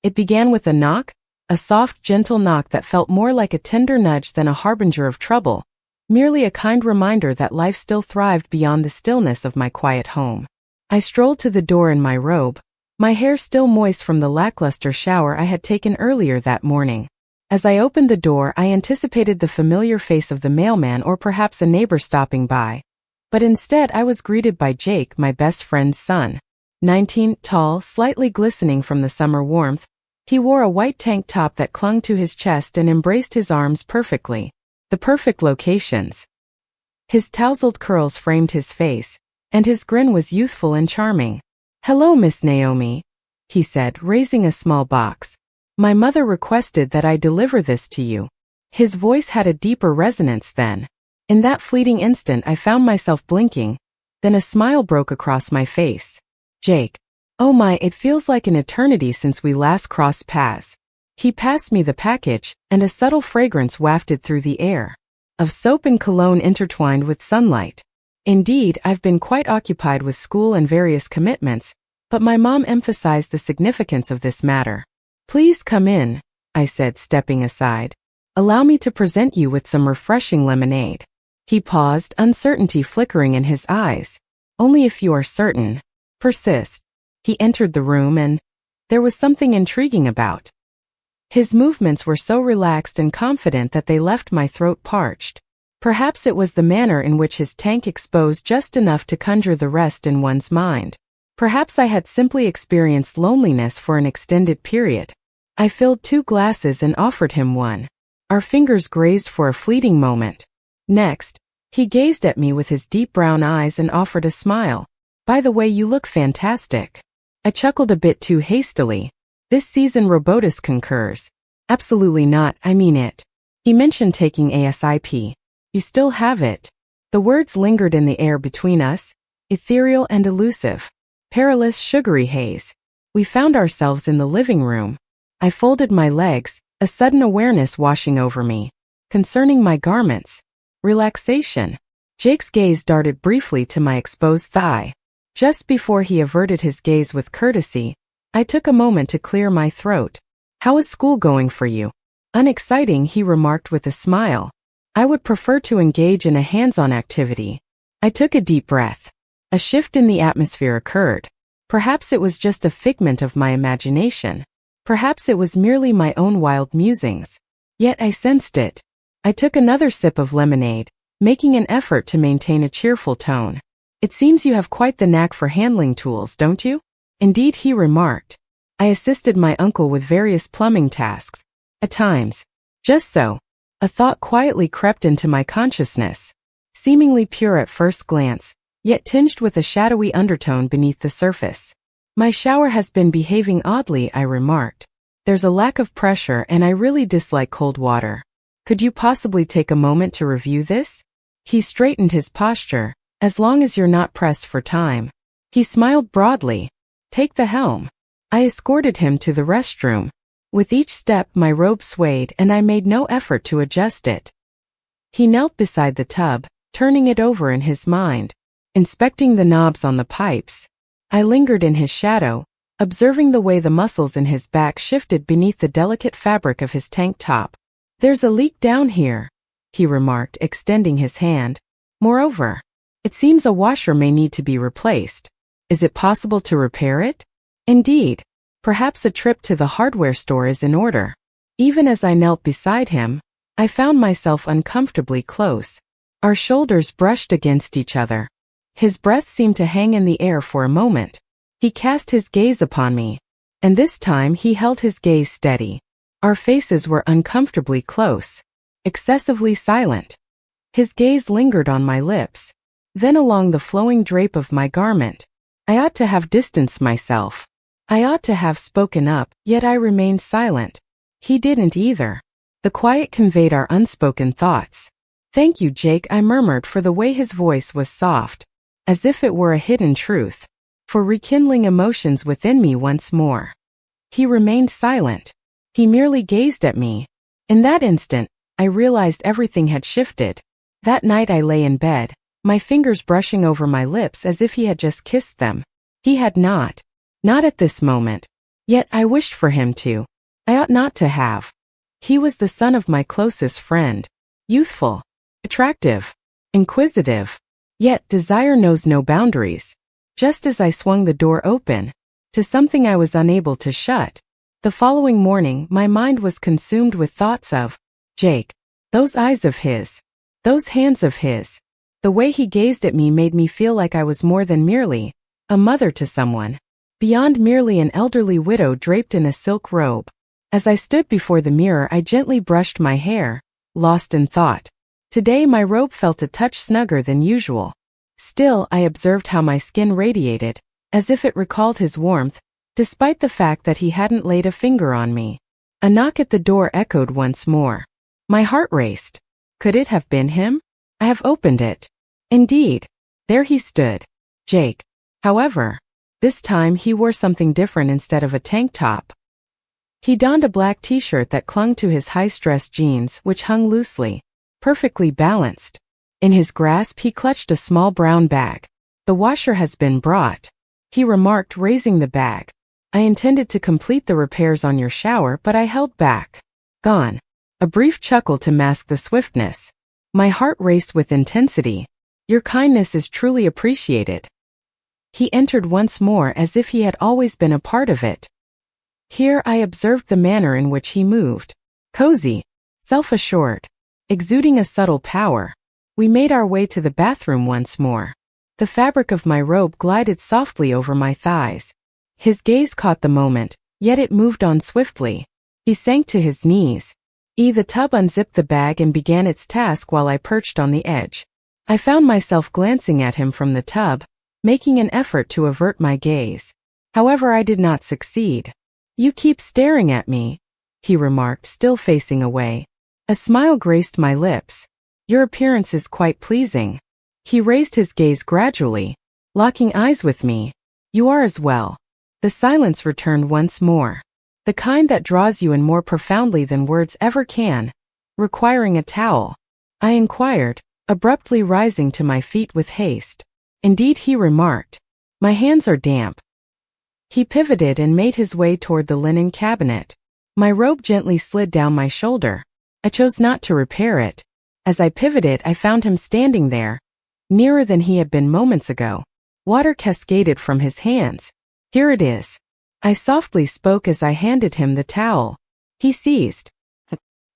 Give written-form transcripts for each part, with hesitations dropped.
It began with a knock, a soft, gentle knock that felt more like a tender nudge than a harbinger of trouble, merely a kind reminder that life still thrived beyond the stillness of my quiet home. I strolled to the door in my robe, my hair still moist from the lackluster shower I had taken earlier that morning. As I opened the door, I anticipated the familiar face of the mailman or perhaps a neighbor stopping by. But instead I was greeted by Jake, my best friend's son. 19, tall, slightly glistening from the summer warmth, he wore a white tank top that clung to his chest and embraced his arms perfectly. The perfect locations. His tousled curls framed his face, and his grin was youthful and charming. "Hello, Miss Naomi," he said, raising a small box. "My mother requested that I deliver this to you." His voice had a deeper resonance then. In that fleeting instant I found myself blinking, then a smile broke across my face. "Jake. Oh my, it feels like an eternity since we last crossed paths." He passed me the package, and a subtle fragrance wafted through the air. Of soap and cologne intertwined with sunlight. Indeed, I've been quite occupied with school and various commitments, but my mom emphasized the significance of this matter. "Please come in," I said, stepping aside. "Allow me to present you with some refreshing lemonade." He paused, uncertainty flickering in his eyes. "Only if you are certain." "Persist." He entered the room and there was something intriguing about. His movements were so relaxed and confident that they left my throat parched. Perhaps it was the manner in which his tank exposed just enough to conjure the rest in one's mind. Perhaps I had simply experienced loneliness for an extended period. I filled 2 glasses and offered him one. Our fingers grazed for a fleeting moment. Next, he gazed at me with his deep brown eyes and offered a smile. "By the way, you look fantastic." I chuckled a bit too hastily. "This season Robotus concurs." "Absolutely not, I mean it." He mentioned taking ASIP. "You still have it." The words lingered in the air between us, ethereal and elusive. Perilous sugary haze. We found ourselves in the living room. I folded my legs, a sudden awareness washing over me. Concerning my garments. Relaxation. Jake's gaze darted briefly to my exposed thigh. Just before he averted his gaze with courtesy, I took a moment to clear my throat. "How is school going for you?" "Unexciting," he remarked with a smile. "I would prefer to engage in a hands-on activity." I took a deep breath. A shift in the atmosphere occurred. Perhaps it was just a figment of my imagination. Perhaps it was merely my own wild musings. Yet I sensed it. I took another sip of lemonade, making an effort to maintain a cheerful tone. "It seems you have quite the knack for handling tools, don't you?" "Indeed," he remarked. "I assisted my uncle with various plumbing tasks. At times." "Just so." A thought quietly crept into my consciousness. Seemingly pure at first glance, yet tinged with a shadowy undertone beneath the surface. "My shower has been behaving oddly," I remarked. "There's a lack of pressure and I really dislike cold water. Could you possibly take a moment to review this?" He straightened his posture. "As long as you're not pressed for time." He smiled broadly. "Take the helm." I escorted him to the restroom. With each step my robe swayed and I made no effort to adjust it. He knelt beside the tub, turning it over in his mind, inspecting the knobs on the pipes. I lingered in his shadow, observing the way the muscles in his back shifted beneath the delicate fabric of his tank top. "There's a leak down here," he remarked, extending his hand. "Moreover, it seems a washer may need to be replaced. Is it possible to repair it?" "Indeed. Perhaps a trip to the hardware store is in order." Even as I knelt beside him, I found myself uncomfortably close. Our shoulders brushed against each other. His breath seemed to hang in the air for a moment. He cast his gaze upon me, and this time he held his gaze steady. Our faces were uncomfortably close, excessively silent. His gaze lingered on my lips, then along the flowing drape of my garment. I ought to have distanced myself. I ought to have spoken up, yet I remained silent. He didn't either. The quiet conveyed our unspoken thoughts. "Thank you, Jake," I murmured, for the way his voice was soft, as if it were a hidden truth, for rekindling emotions within me once more. He remained silent. He merely gazed at me. In that instant, I realized everything had shifted. That night I lay in bed, my fingers brushing over my lips as if he had just kissed them. He had not. Not at this moment. Yet I wished for him to. I ought not to have. He was the son of my closest friend. Youthful, attractive, inquisitive. Yet desire knows no boundaries. Just as I swung the door open to something I was unable to shut, the following morning my mind was consumed with thoughts of Jake. Those eyes of his. Those hands of his. The way he gazed at me made me feel like I was more than merely a mother to someone. Beyond merely an elderly widow draped in a silk robe. As I stood before the mirror, I gently brushed my hair, lost in thought. Today my robe felt a touch snugger than usual. Still, I observed how my skin radiated, as if it recalled his warmth, despite the fact that he hadn't laid a finger on me. A knock at the door echoed once more. My heart raced. Could it have been him? I have opened it. Indeed. There he stood. Jake. However, this time he wore something different instead of a tank top. He donned a black t-shirt that clung to his high-stress jeans, which hung loosely, perfectly balanced. In his grasp he clutched a small brown bag. The washer has been brought, he remarked, raising the bag. I intended to complete the repairs on your shower, but I held back. Gone. A brief chuckle to mask the swiftness. My heart raced with intensity. Your kindness is truly appreciated. He entered once more as if he had always been a part of it. Here I observed the manner in which he moved. Cozy, self-assured, exuding a subtle power. We made our way to the bathroom once more. The fabric of my robe glided softly over my thighs. His gaze caught the moment, yet it moved on swiftly. He sank to his knees. The tub unzipped the bag and began its task while I perched on the edge. I found myself glancing at him from the tub, making an effort to avert my gaze. However, I did not succeed. You keep staring at me, he remarked, still facing away. A smile graced my lips. Your appearance is quite pleasing. He raised his gaze gradually, locking eyes with me. You are as well. The silence returned once more. The kind that draws you in more profoundly than words ever can. Requiring a towel? I inquired, abruptly rising to my feet with haste. Indeed, he remarked. My hands are damp. He pivoted and made his way toward the linen cabinet. My robe gently slid down my shoulder. I chose not to repair it. As I pivoted, I found him standing there, nearer than he had been moments ago. Water cascaded from his hands. Here it is. I softly spoke as I handed him the towel. He seized.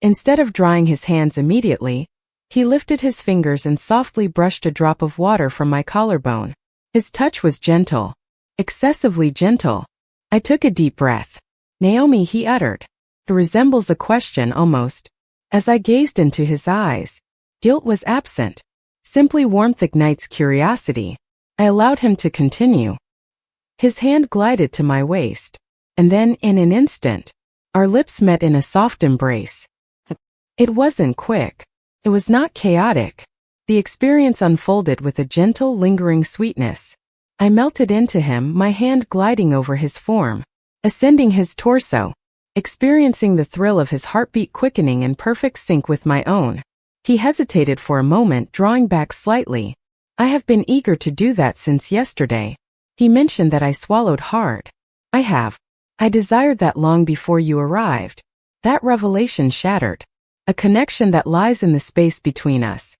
Instead of drying his hands immediately, he lifted his fingers and softly brushed a drop of water from my collarbone. His touch was gentle. Excessively gentle. I took a deep breath. Naomi, he uttered. It resembles a question almost. As I gazed into his eyes, guilt was absent. Simply warmth ignites curiosity. I allowed him to continue. His hand glided to my waist, and then, in an instant, our lips met in a soft embrace. It wasn't quick. It was not chaotic. The experience unfolded with a gentle, lingering sweetness. I melted into him, my hand gliding over his form, ascending his torso, experiencing the thrill of his heartbeat quickening in perfect sync with my own. He hesitated for a moment, drawing back slightly. I have been eager to do that since yesterday. He mentioned that I swallowed hard. I have. I desired that long before you arrived. That revelation shattered a connection that lies in the space between us.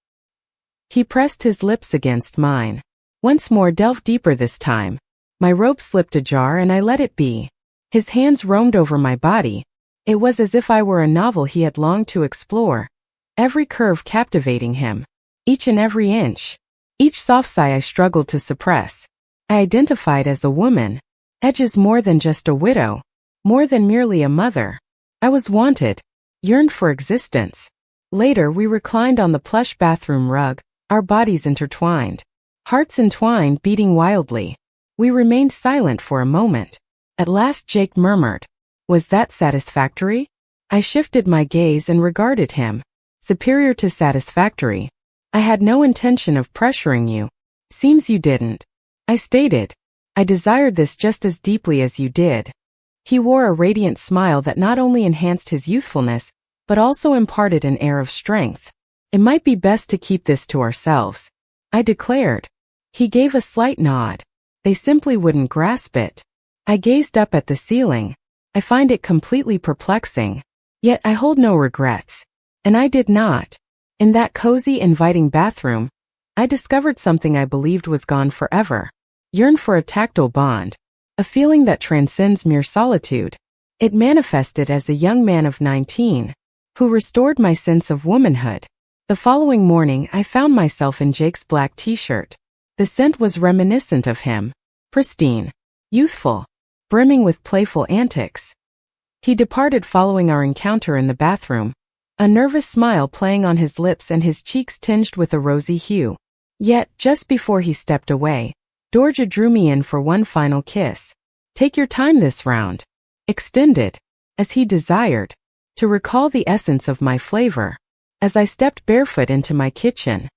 He pressed his lips against mine. Once more, delved deeper this time. My robe slipped ajar and I let it be. His hands roamed over my body. It was as if I were a novel he had longed to explore. Every curve captivating him. Each and every inch. Each soft sigh I struggled to suppress. I identified as a woman. Edges more than just a widow. More than merely a mother. I was wanted. Yearned for existence. Later we reclined on the plush bathroom rug, our bodies intertwined. Hearts entwined, beating wildly. We remained silent for a moment. At last Jake murmured, "Was that satisfactory?" I shifted my gaze and regarded him. Superior to satisfactory. I had no intention of pressuring you. Seems you didn't. I stated. I desired this just as deeply as you did. He wore a radiant smile that not only enhanced his youthfulness, but also imparted an air of strength. It might be best to keep this to ourselves, I declared. He gave a slight nod. They simply wouldn't grasp it. I gazed up at the ceiling. I find it completely perplexing. Yet I hold no regrets. And I did not. In that cozy, inviting bathroom, I discovered something I believed was gone forever. Yearned for a tactile bond. A feeling that transcends mere solitude. It manifested as a young man of 19, who restored my sense of womanhood. The following morning I found myself in Jake's black t-shirt. The scent was reminiscent of him. Pristine. Youthful. Brimming with playful antics. He departed following our encounter in the bathroom, a nervous smile playing on his lips and his cheeks tinged with a rosy hue. Yet, just before he stepped away, Dorja drew me in for one final kiss. Take your time this round. Extended, as he desired, to recall the essence of my flavor. As I stepped barefoot into my kitchen,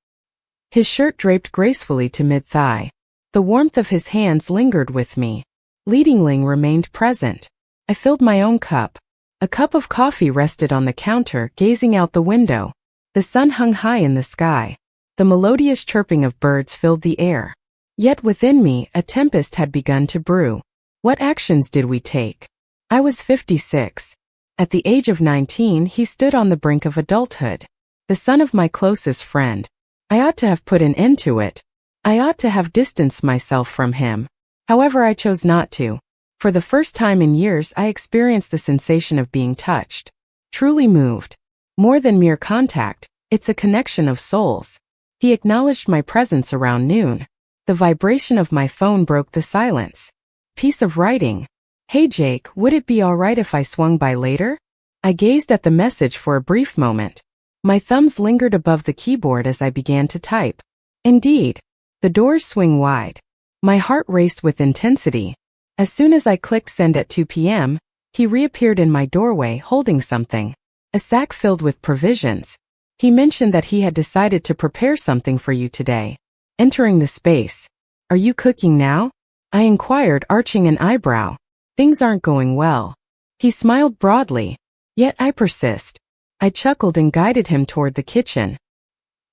his shirt draped gracefully to mid-thigh. The warmth of his hands lingered with me. Leadingling remained present. I filled my own cup. A cup of coffee rested on the counter, gazing out the window. The sun hung high in the sky. The melodious chirping of birds filled the air. Yet within me, a tempest had begun to brew. What actions did we take? I was 56. At the age of 19, he stood on the brink of adulthood. The son of my closest friend. I ought to have put an end to it. I ought to have distanced myself from him. However, I chose not to. For the first time in years, I experienced the sensation of being touched. Truly moved. More than mere contact, it's a connection of souls. He acknowledged my presence around noon. The vibration of my phone broke the silence. Piece of writing. Hey Jake, would it be alright if I swung by later? I gazed at the message for a brief moment. My thumbs lingered above the keyboard as I began to type. Indeed. The doors swing wide. My heart raced with intensity. As soon as I clicked send at 2 p.m., he reappeared in my doorway holding something. A sack filled with provisions. He mentioned that he had decided to prepare something for you today. Entering the space. Are you cooking now? I inquired, arching an eyebrow. Things aren't going well. He smiled broadly. Yet I persist. I chuckled and guided him toward the kitchen.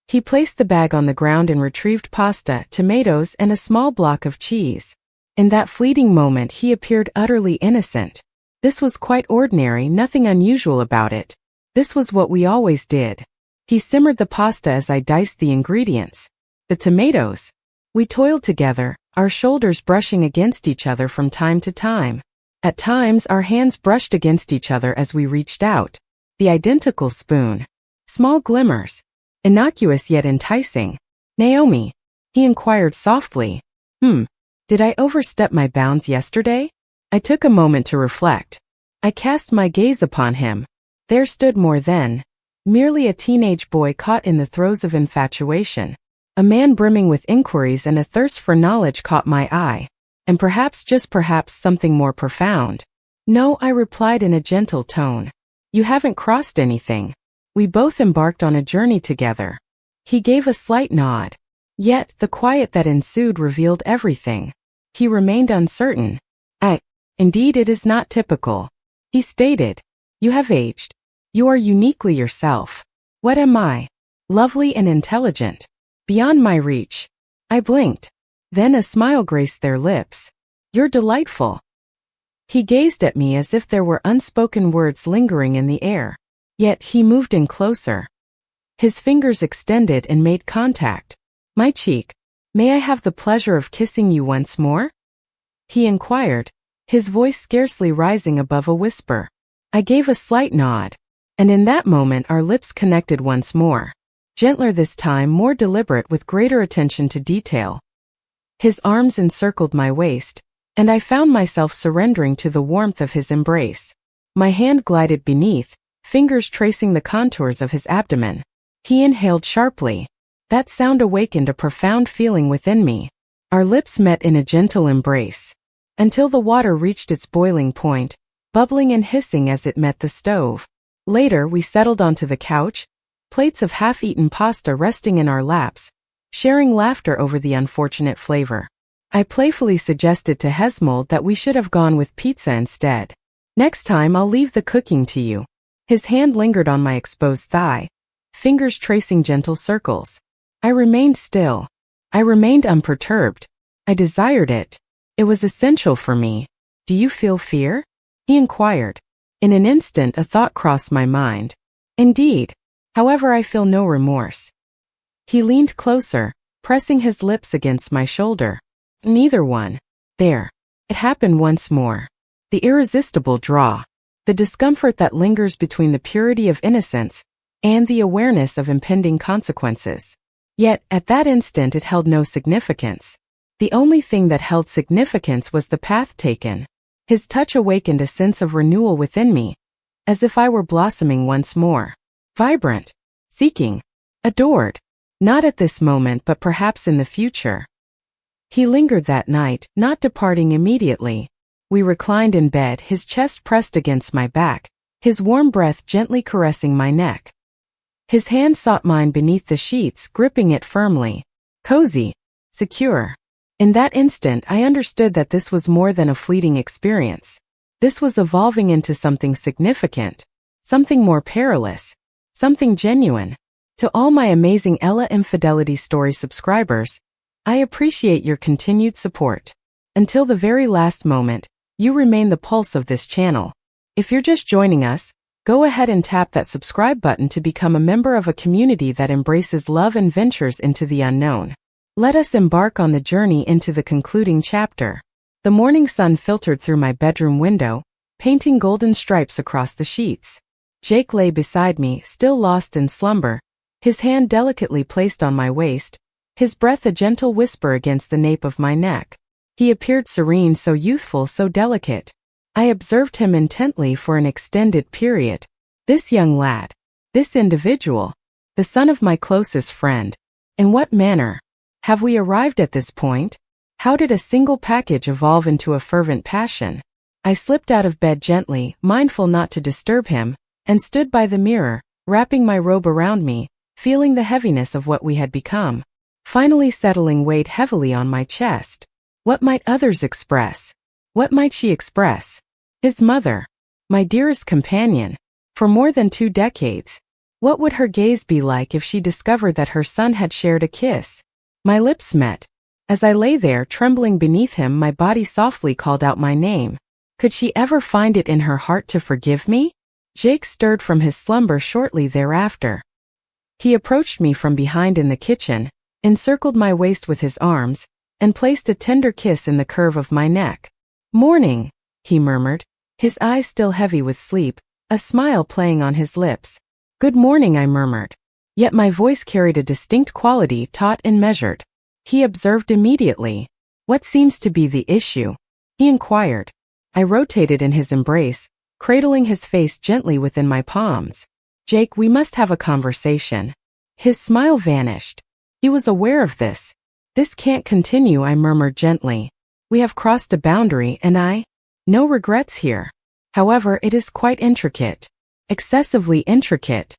He placed the bag on the ground and retrieved pasta, tomatoes, and a small block of cheese. In that fleeting moment he appeared utterly innocent. This was quite ordinary, nothing unusual about it. This was what we always did. He simmered the pasta as I diced the ingredients. The tomatoes. We toiled together, our shoulders brushing against each other from time to time. At times our hands brushed against each other as we reached out. The identical spoon. Small glimmers. Innocuous yet enticing. Naomi. He inquired softly. Did I overstep my bounds yesterday? I took a moment to reflect. I cast my gaze upon him. There stood more than merely a teenage boy caught in the throes of infatuation. A man brimming with inquiries and a thirst for knowledge caught my eye. And perhaps, just perhaps, something more profound. No, I replied in a gentle tone. You haven't crossed anything. We both embarked on a journey together. He gave a slight nod. Yet, the quiet that ensued revealed everything. He remained uncertain. Indeed it is not typical. He stated. You have aged. You are uniquely yourself. What am I? Lovely and intelligent. Beyond my reach. I blinked. Then a smile graced their lips. You're delightful. He gazed at me as if there were unspoken words lingering in the air. Yet he moved in closer. His fingers extended and made contact. My cheek. May I have the pleasure of kissing you once more? He inquired, his voice scarcely rising above a whisper. I gave a slight nod. And in that moment our lips connected once more. Gentler this time, more deliberate, with greater attention to detail. His arms encircled my waist, and I found myself surrendering to the warmth of his embrace. My hand glided beneath, fingers tracing the contours of his abdomen. He inhaled sharply. That sound awakened a profound feeling within me. Our lips met in a gentle embrace, until the water reached its boiling point, bubbling and hissing as it met the stove. Later we settled onto the couch, plates of half-eaten pasta resting in our laps, sharing laughter over the unfortunate flavor. I playfully suggested to Hesmold that we should have gone with pizza instead. Next time I'll leave the cooking to you. His hand lingered on my exposed thigh, fingers tracing gentle circles. I remained still. I remained unperturbed. I desired it. It was essential for me. Do you feel fear? he inquired. In an instant a thought crossed my mind. Indeed. However, I feel no remorse. He leaned closer, pressing his lips against my shoulder. Neither one. There. It happened once more. The irresistible draw. The discomfort that lingers between the purity of innocence and the awareness of impending consequences. Yet, at that instant it held no significance. The only thing that held significance was the path taken. His touch awakened a sense of renewal within me, as if I were blossoming once more. Vibrant. Seeking. Adored. Not at this moment, but perhaps in the future. He lingered that night, not departing immediately. We reclined in bed, his chest pressed against my back, his warm breath gently caressing my neck. His hand sought mine beneath the sheets, gripping it firmly. Cozy. Secure. In that instant, I understood that this was more than a fleeting experience. This was evolving into something significant, something more perilous, something genuine. To all my amazing True Infidelity Story subscribers, I appreciate your continued support. Until the very last moment, you remain the pulse of this channel. If you're just joining us, go ahead and tap that subscribe button to become a member of a community that embraces love and ventures into the unknown. Let us embark on the journey into the concluding chapter. The morning sun filtered through my bedroom window, painting golden stripes across the sheets. Jake lay beside me, still lost in slumber, his hand delicately placed on my waist, his breath a gentle whisper against the nape of my neck. He appeared serene, so youthful, so delicate. I observed him intently for an extended period. This young lad, this individual, the son of my closest friend. In what manner have we arrived at this point? How did a single package evolve into a fervent passion? I slipped out of bed gently, mindful not to disturb him, and stood by the mirror, wrapping my robe around me, feeling the heaviness of what we had become. Finally settling weighed heavily on my chest. What might others express? What might she express? His mother. My dearest companion. For more than 2 decades. What would her gaze be like if she discovered that her son had shared a kiss? My lips met. As I lay there trembling beneath him, my body softly called out my name. Could she ever find it in her heart to forgive me? Jake stirred from his slumber shortly thereafter. He approached me from behind in the kitchen, encircled my waist with his arms, and placed a tender kiss in the curve of my neck. "Morning," he murmured, his eyes still heavy with sleep, a smile playing on his lips. "Good morning," I murmured. Yet my voice carried a distinct quality, taut and measured. He observed immediately. "What seems to be the issue?" he inquired. I rotated in his embrace, cradling his face gently within my palms. "Jake, we must have a conversation." His smile vanished. He was aware of this. "This can't continue," I murmured gently. "We have crossed a boundary and no regrets here. However, it is quite intricate. Excessively intricate."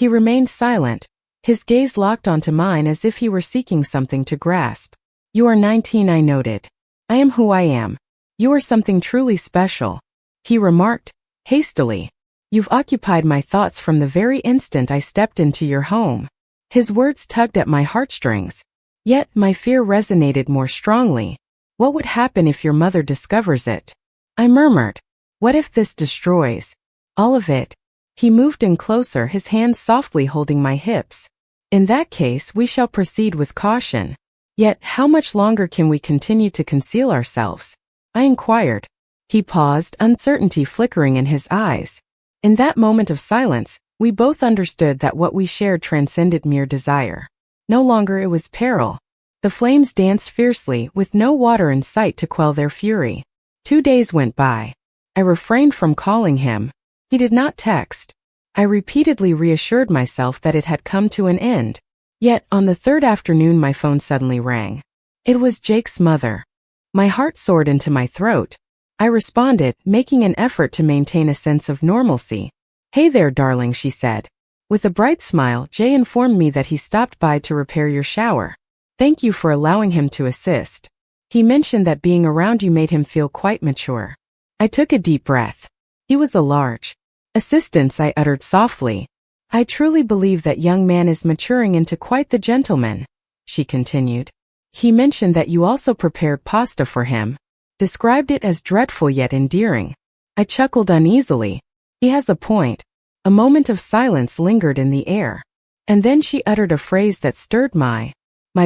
He remained silent, his gaze locked onto mine as if he were seeking something to grasp. "You are 19, I noted. I am who I am. You are something truly special," he remarked, hastily. "You've occupied my thoughts from the very instant I stepped into your home." His words tugged at my heartstrings. Yet my fear resonated more strongly. What would happen if your mother discovers it? I murmured. What if this destroys all of it? He moved in closer, his hands softly holding my hips. "In that case, we shall proceed with caution." "Yet, how much longer can we continue to conceal ourselves?" I inquired. He paused, uncertainty flickering in his eyes. In that moment of silence, we both understood that what we shared transcended mere desire. No longer it was peril. The flames danced fiercely, with no water in sight to quell their fury. 2 days went by. I refrained from calling him. He did not text. I repeatedly reassured myself that it had come to an end. Yet, on the 3rd afternoon my phone suddenly rang. It was Jake's mother. My heart soared into my throat. I responded, making an effort to maintain a sense of normalcy. "Hey there, darling," she said. With a bright smile, Jay informed me that he stopped by to repair your shower. "Thank you for allowing him to assist. He mentioned that being around you made him feel quite mature." I took a deep breath. He was a large assistance, I uttered softly. "I truly believe that young man is maturing into quite the gentleman," she continued. "He mentioned that you also prepared pasta for him. Described it as dreadful yet endearing." I chuckled uneasily. He has a point. A moment of silence lingered in the air. And then she uttered a phrase that stirred my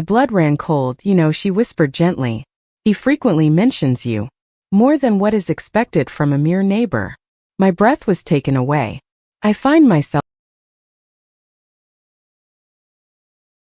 blood ran cold. You know, she whispered gently. He frequently mentions you. More than what is expected from a mere neighbor. My breath was taken away. I find myself